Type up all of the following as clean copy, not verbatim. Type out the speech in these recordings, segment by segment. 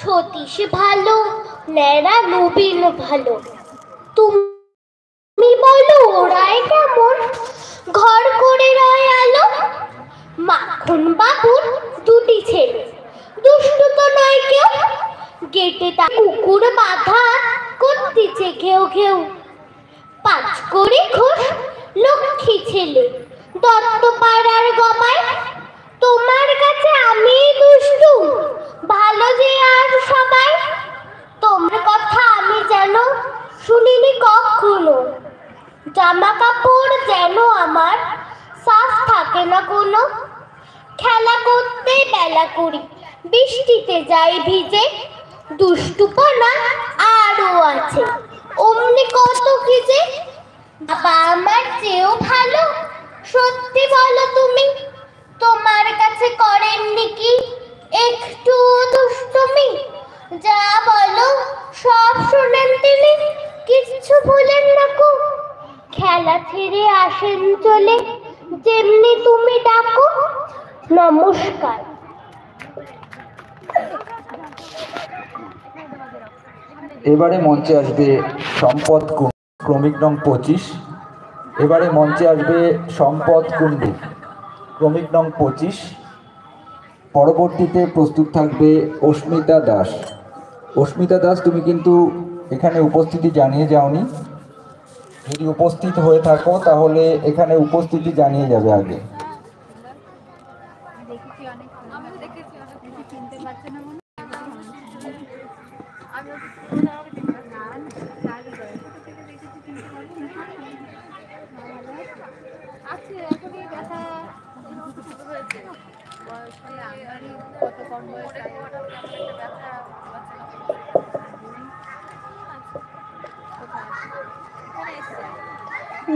সতীশ ভালো, ন্যাড়া নবীন ভালো। তুমি বলো ওরাই কেমন? ঘর করে রয় আলো। মাখন বাবুর দুটি ছেলে, দুষ্টু তো নয় কেউ। গেটে তা কুকুর বাঁধা করতেছে ঘেউ ঘেউ। পাঁচ করে ঘোষ লক্ষ্মী ছেলে, দত্ত পাড়ার গবায়। তোমার কাছে আমি দুষ্টু, ভালো যে আর সবাই। তোমার কথা আমি যেন শুনিনি কখনো। জামা কাপড় যেন আমার সাফ থাকে না কোনো। খেলা করতে বেলা করি, বৃষ্টিতে যাই ভিজে। দুষ্টুপনা আরো আছে, অমনি কত কি যে। বাবা আমার চেয়েও ভালো, সত্যি বলো তুমি। তোমার কাছে করেননি কি একটু দুষ্টুমি? যা বলো সব শোনেন তিনি, কিচ্ছু ভুলেন না কো। খেলা ছেড়ে আসেন চলে, যেমনি তুমি ডাকো। নমস্কার। এবারে মঞ্চে আসবে সম্পদ ক্রমিক নং 25। এবারে মঞ্চে আসবে সম্পদ কুণ্ডু, ক্রমিক নং 25। পরবর্তীতে প্রস্তুত থাকবে অস্মিতা দাস। অস্মিতা দাস, তুমি কিন্তু এখানে উপস্থিতি জানিয়ে যাওনি। যদি উপস্থিত হয়ে থাকো তাহলে এখানে উপস্থিতি জানিয়ে যাবে আগে।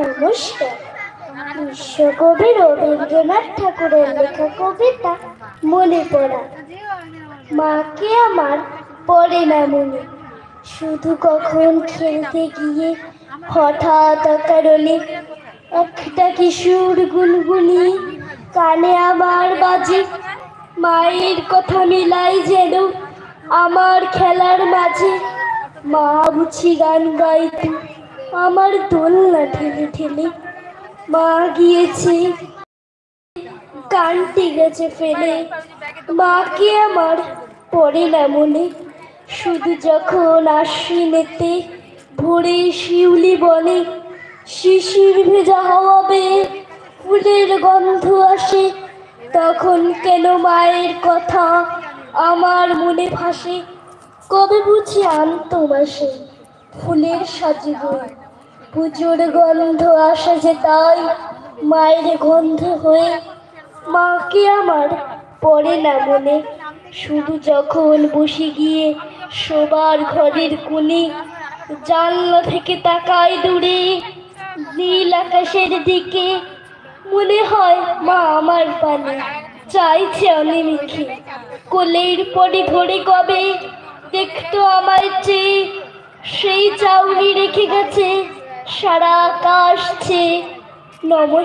নমস্কার। বিশ্বকবি রবীন্দ্রনাথ ঠাকুরের লেখা কবিতা মনে পড়া। মাকে আমার পড়ে না মনে, শুধু কখন খেলতে গিয়ে হঠাৎ কারণে একটা কিশোর গুনগুনি কানে আমার বাজে। মায়ের কথা মিলাই যেন আমার খেলার মাঝে। মা বুঝি গান গাইতো আমার দোলনা ঠেলে ঠেলে। মা গিয়েছে, গানটি গেছে ফেলে। মাকে আমার পড়ে না মনে, শুধু যখন আশ্বিনেতে ভোরে শিউলি বনে শিশির ভেজা হাওয়া বেয়ে ফুলের গন্ধ আসে। তখন কেন মায়ের কথা আমার মনে ভাসে। কবে বুঝি আনতো মাসে ফুলের সাজি বই, পুজোর গন্ধ আসে যে তাই মায়ের গন্ধ হয়ে। মাকে আমার পড়ে না মনে, শুধু যখন বসে গিয়ে শোবার ঘরের কোণে জানলা থেকে তাকাই দূরে নীল আকাশের দিকে। মনে হয় মা আমার পানে চাইছে অনেমিখে। কোলের পরে ঘরে কবে দেখতো আমায় চেয়ে, সেই চাউনি রেখে গেছে সারা আকাশ চেয়ে। নমস্কার।